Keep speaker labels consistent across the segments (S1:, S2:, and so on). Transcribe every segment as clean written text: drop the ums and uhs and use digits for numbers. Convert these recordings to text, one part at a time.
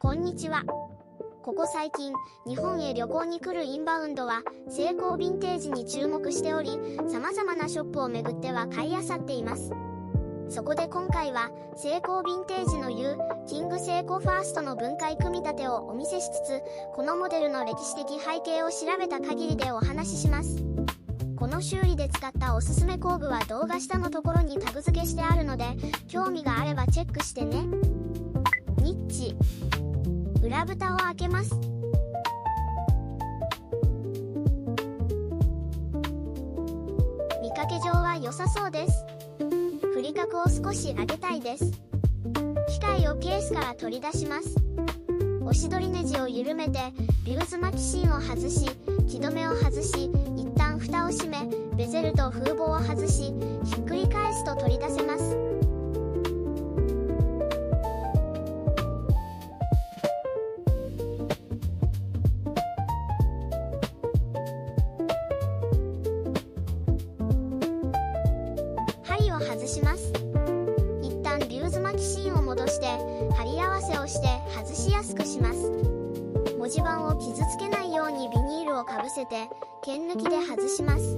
S1: こんにちは。ここ最近、日本へ旅行に来るインバウンドは、セイコーヴィンテージに注目しており、様々なショップを巡っては買い漁っています。そこで今回は、セイコーヴィンテージの言う、キングセイコーファーストの分解組み立てをお見せしつつ、このモデルの歴史的背景を調べた限りでお話しします。この修理で使ったおすすめ工具は動画下のところにタグ付けしてあるので、興味があればチェックしてね。ニッチ。裏蓋を開けます。見かけ上は良さそうです。振り角を少し上げたいです。機械をケースから取り出します。押し取りネジを緩めて、ビューズ巻き芯を外し、木止めを外し、一旦蓋を閉め、ベゼルと風防を外し、ひっくり返すと取り出せます。針を外します。一旦ビューズ巻き芯を戻して、貼り合わせをして外しやすくします。文字盤を傷つけないようにビニールをかぶせて、剣抜きで外します。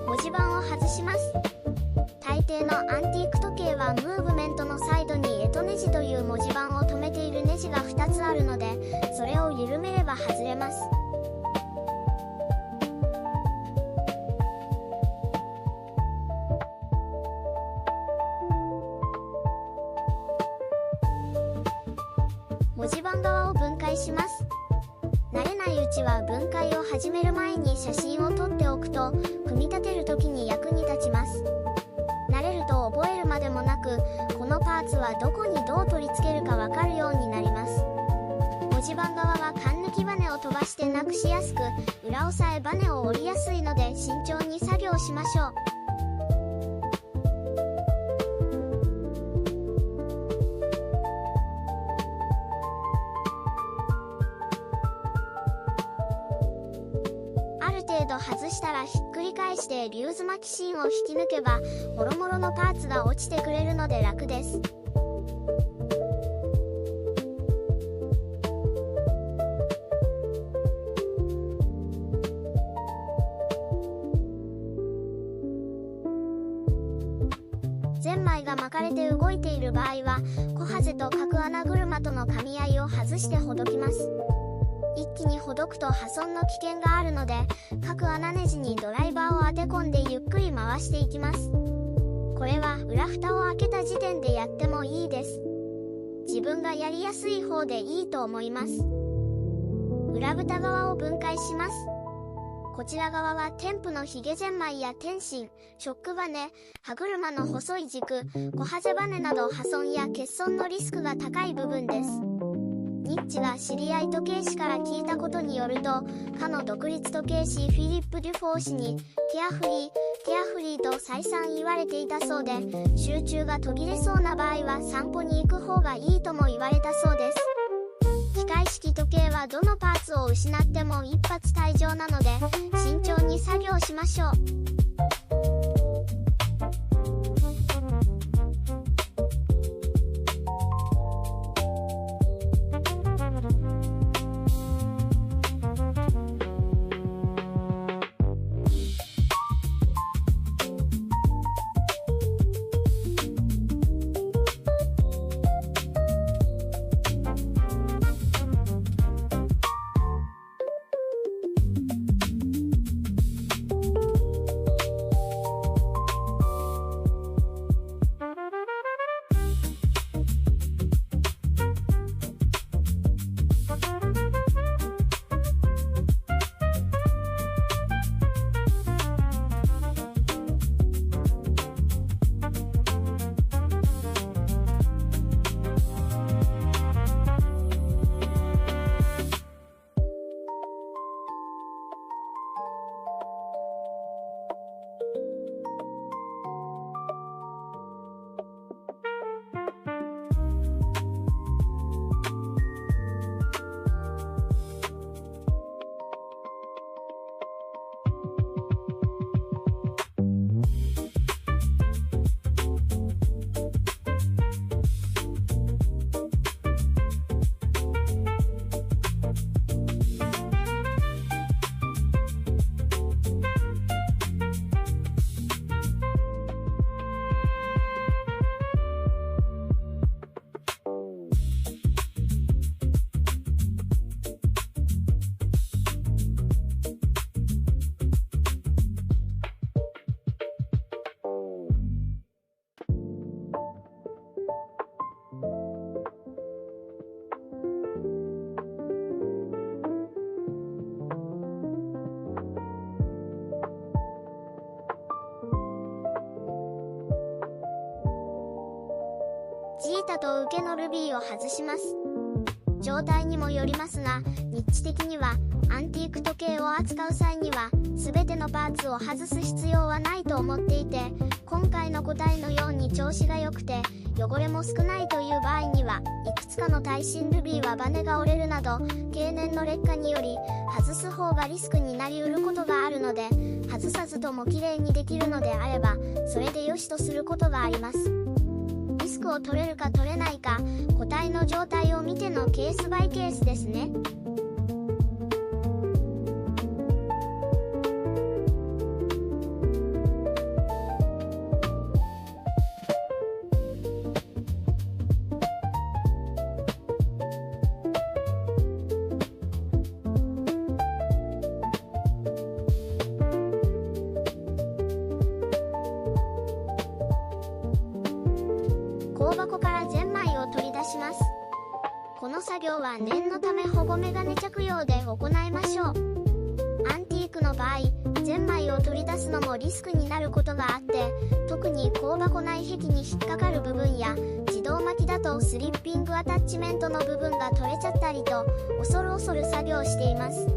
S1: 文字盤を外します。大抵のアンティーク時計はムーブメントのサイドに干支ネジという文字盤を留めているネジが2つあるので、それを緩めれば外れます。文字盤側を分解します。慣れないうちは分解を始める前に写真を撮っておくと、組み立てる時に役に立ちます。慣れると覚えるまでもなく、このパーツはどこにどう取り付けるかわかるようになります。文字盤側は缶抜きバネを飛ばしてなくしやすく、裏押さえバネを折りやすいので慎重に作業しましょう。ある程度外したらひっくり返してビューズ巻き芯を引き抜けば、もろもろのパーツが落ちてくれるので楽です。ゼンマイが巻かれて動いている場合は、小ハゼと角穴車との噛み合いを外してほどきます。一気にほどくと破損の危険があるので、各穴ネジにドライバーを当て込んでゆっくり回していきます。これは裏蓋を開けた時点でやってもいいです。自分がやりやすい方でいいと思います。裏蓋側を分解します。こちら側はテンプのヒゲゼンマイやテンシン、ショックバネ、歯車の細い軸、小ハゼバネなど破損や欠損のリスクが高い部分です。ニッチが知り合い時計師から聞いたことによると、かの独立時計師フィリップ・デュフォー氏に、ケアフリーと再三言われていたそうで、集中が途切れそうな場合は散歩に行く方がいいとも言われたそうです。機械式時計はどのパーツを失っても一発退場なので、慎重に作業しましょう。ジータと受けのルビーを外します。状態にもよりますが、ニッチ的にはアンティーク時計を扱う際には全てのパーツを外す必要はないと思っていて、今回の個体のように調子が良くて汚れも少ないという場合にはいくつかの耐震ルビーはバネが折れるなど経年の劣化により外す方がリスクになりうることがあるので、外さずとも綺麗にできるのであればそれで良しとすることがあります。リスクを取れるか取れないか、個体の状態を見てのケースバイケースですね。香箱からゼンマイを取り出します。この作業は念のため保護メガネ着用で行いましょう。アンティークの場合、ゼンマイを取り出すのもリスクになることがあって、特に香箱内壁に引っかかる部分や自動巻きだとスリッピングアタッチメントの部分が取れちゃったりと恐る恐る作業しています。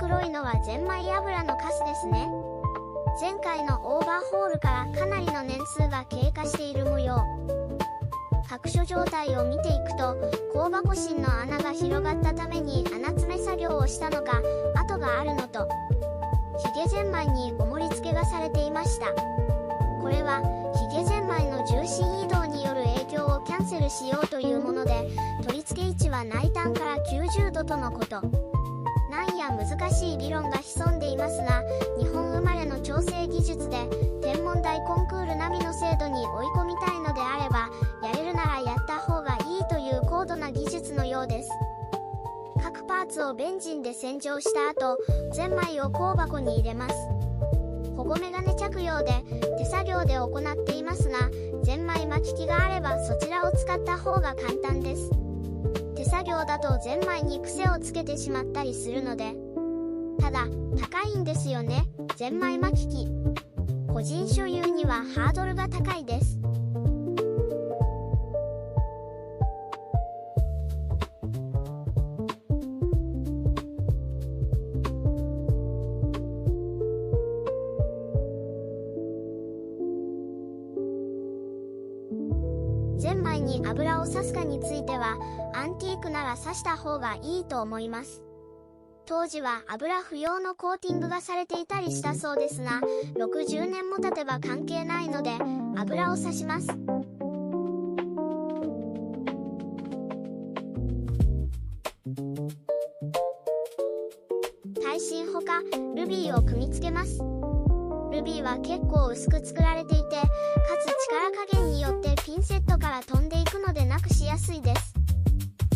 S1: 黒いのはゼンマイ油のカスですね。前回のオーバーホールからかなりの年数が経過している模様。各所状態を見ていくと香箱芯の穴が広がったために穴詰め作業をしたのか跡があるのと、ヒゲゼンマイに重り付けがされていました。これはヒゲゼンマイの重心移動による影響をキャンセルしようというもので、取り付け位置は内端から90度とのこと。なんや難しい理論が潜んでいますが、日本生まれの調整技術で天文台コンクール並みの精度に追い込みたいのであれば、やれるならやった方がいいという高度な技術のようです。各パーツをベンジンで洗浄した後、ゼンマイを香箱に入れます。保護メガネ着用で手作業で行っていますが、ゼンマイ巻き機があればそちらを使った方が簡単です。手作業だとゼンマイに癖をつけてしまったりするので。ただ高いんですよね、ゼンマイ巻き機。個人所有にはハードルが高いです。ゼンマイに油を刺すかについてはアンティークなら刺した方がいいと思います。当時は油不要のコーティングがされていたりしたそうですが、60年も経てば関係ないので油を刺します。耐震ほかルビーを組み付けます。ルビーは結構薄く作られていて、かつ力加減によってピンセットから飛んでいくのでなくしやすいです。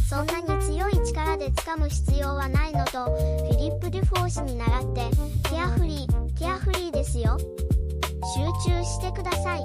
S1: そんなに強い力で掴む必要はないのと、フィリップ・デュフォー氏に倣ってケアフリーですよ。集中してください。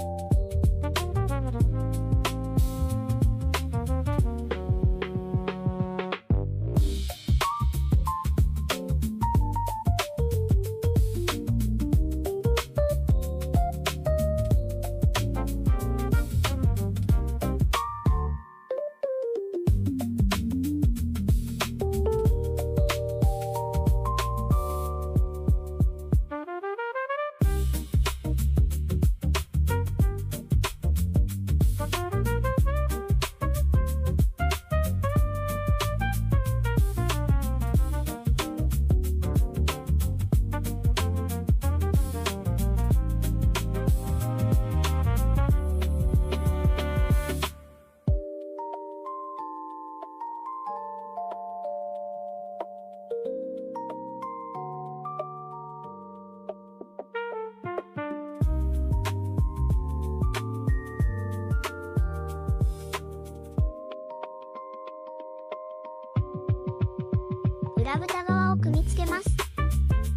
S1: 裏蓋側を組み付けます。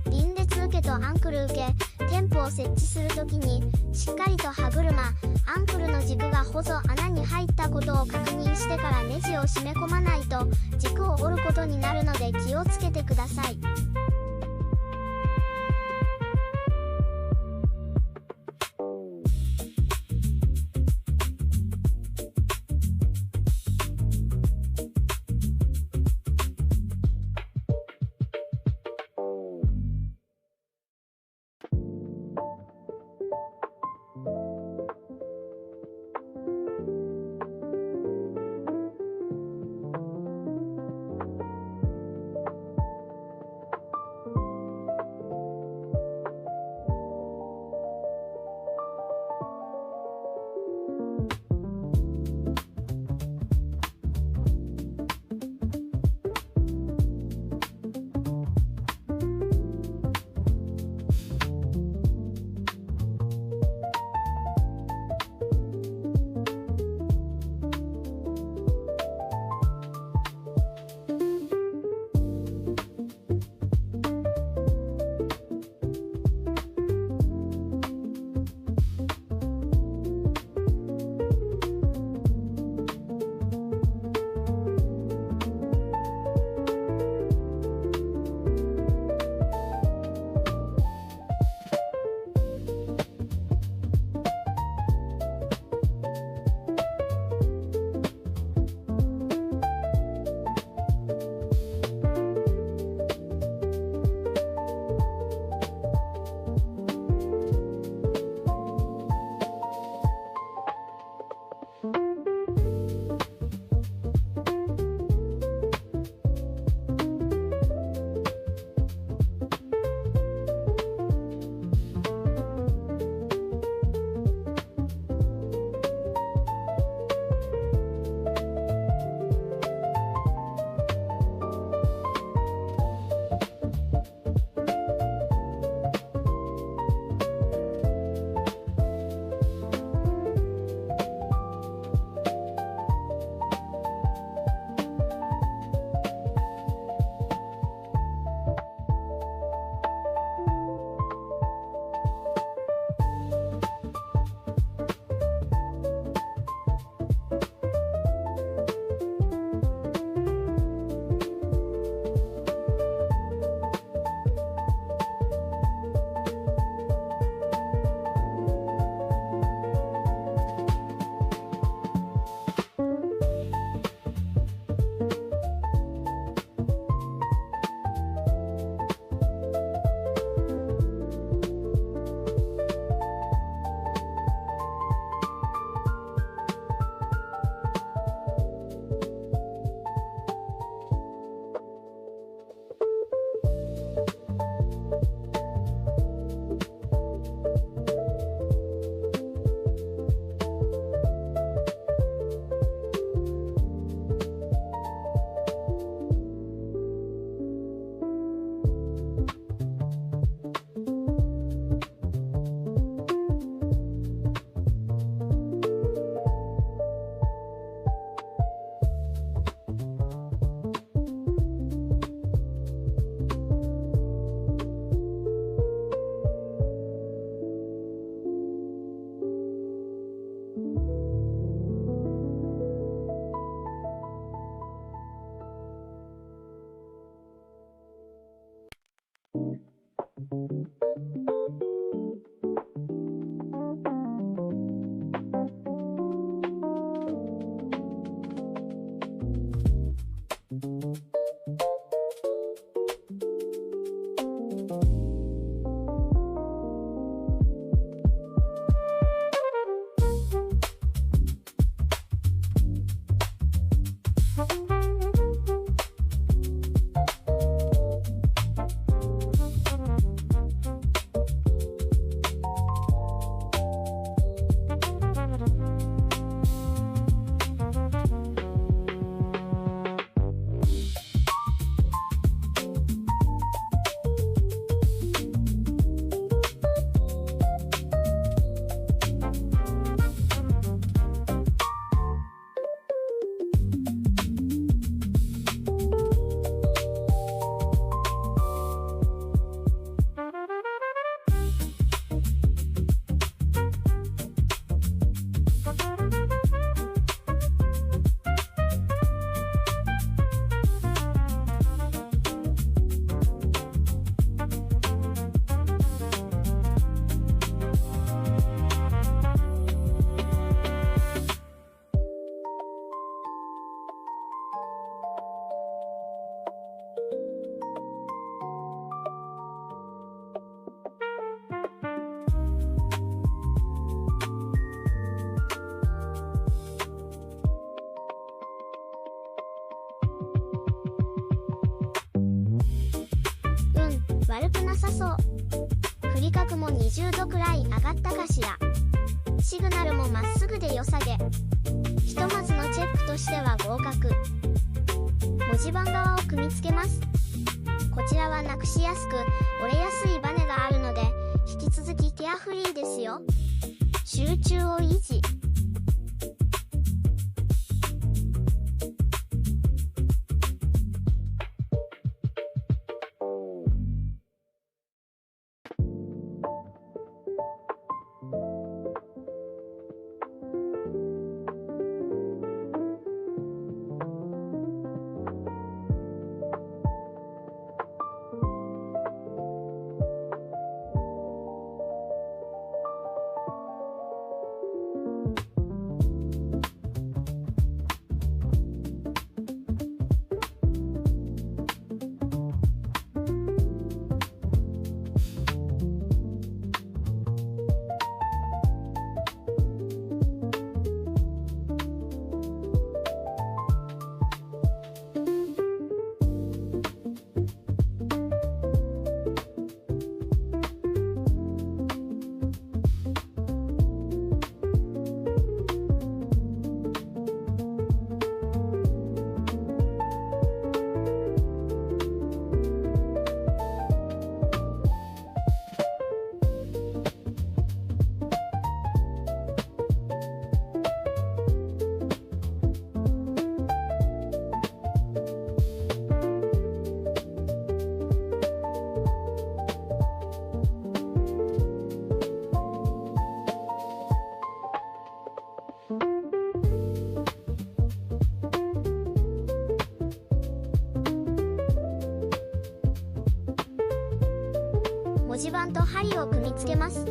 S1: 輪列受けとアンクル受け、テンプを設置するときにしっかりと歯軸がほぞ穴に入ったことを確認してからネジを締め込まないと軸を折ることになるので気をつけてください。さそう。振り角も20度くらい上がったかしら。シグナルもまっすぐで良さげ。ひとまずのチェックとしては合格。文字盤側を組み付けます。こちらはなくしやすく折れやすいバネがあるので、引き続きケアフリーですよ。集中を維持。文字盤と針を組み付けます。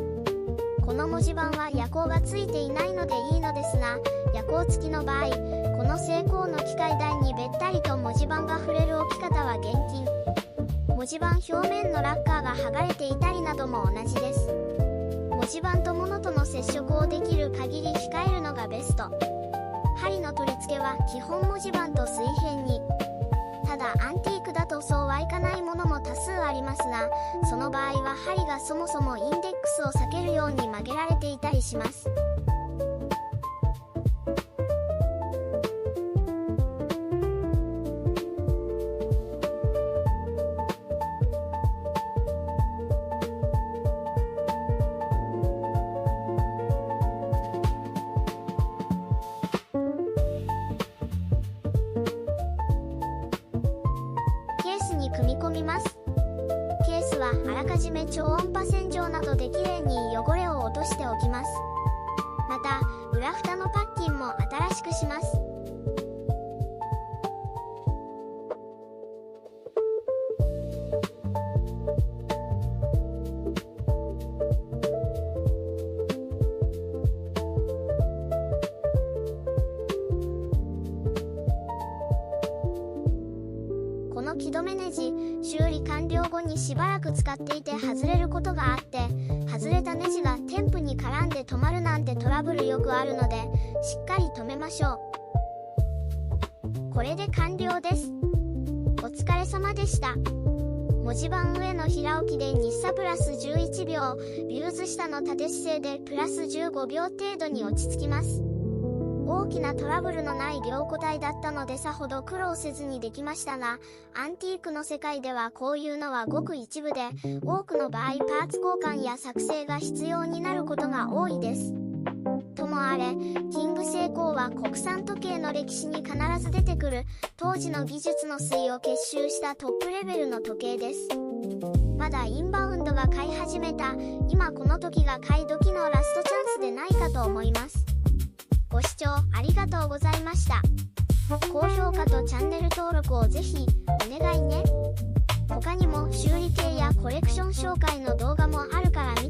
S1: この文字盤は夜光がついていないのでいいのですが、夜光付きの場合、この成功の機械台にべったりと文字盤が触れる置き方は厳禁。文字盤表面のラッカーが剥がれていたりなども同じです。文字盤と物との接触をできる限り控えるのがベスト。針の取り付けは基本文字盤と水平に。ただアンティークだとそうはいかないものも多数ありますが、その場合は針がそもそもインデックスを避けるように曲げられていたりします。組み込みます。ケースはあらかじめ超音波洗浄などできれいに汚れを落としておきます。また裏蓋のパッキンも新しくします。この木止めネジ、修理完了後にしばらく使っていて外れることがあって、外れたネジがテンプに絡んで止まるなんてトラブルよくあるので、しっかり止めましょう。これで完了です。お疲れ様でした。文字盤上の平置きで日差プラス11秒、ビューズ下の縦姿勢でプラス15秒程度に落ち着きます。大きなトラブルのない凝固体だったのでさほど苦労せずにできましたが、アンティークの世界ではこういうのはごく一部で、多くの場合パーツ交換や作成が必要になることが多いです。ともあれ、キングセイコーは国産時計の歴史に必ず出てくる、当時の技術の粋を結集したトップレベルの時計です。まだインバウンドが買い始めた、今この時が買い時のラストチャンスでないかと思います。ご視聴ありがとうございました。高評価とチャンネル登録をぜひお願いね。他にも修理系やコレクション紹介の動画もあるから見て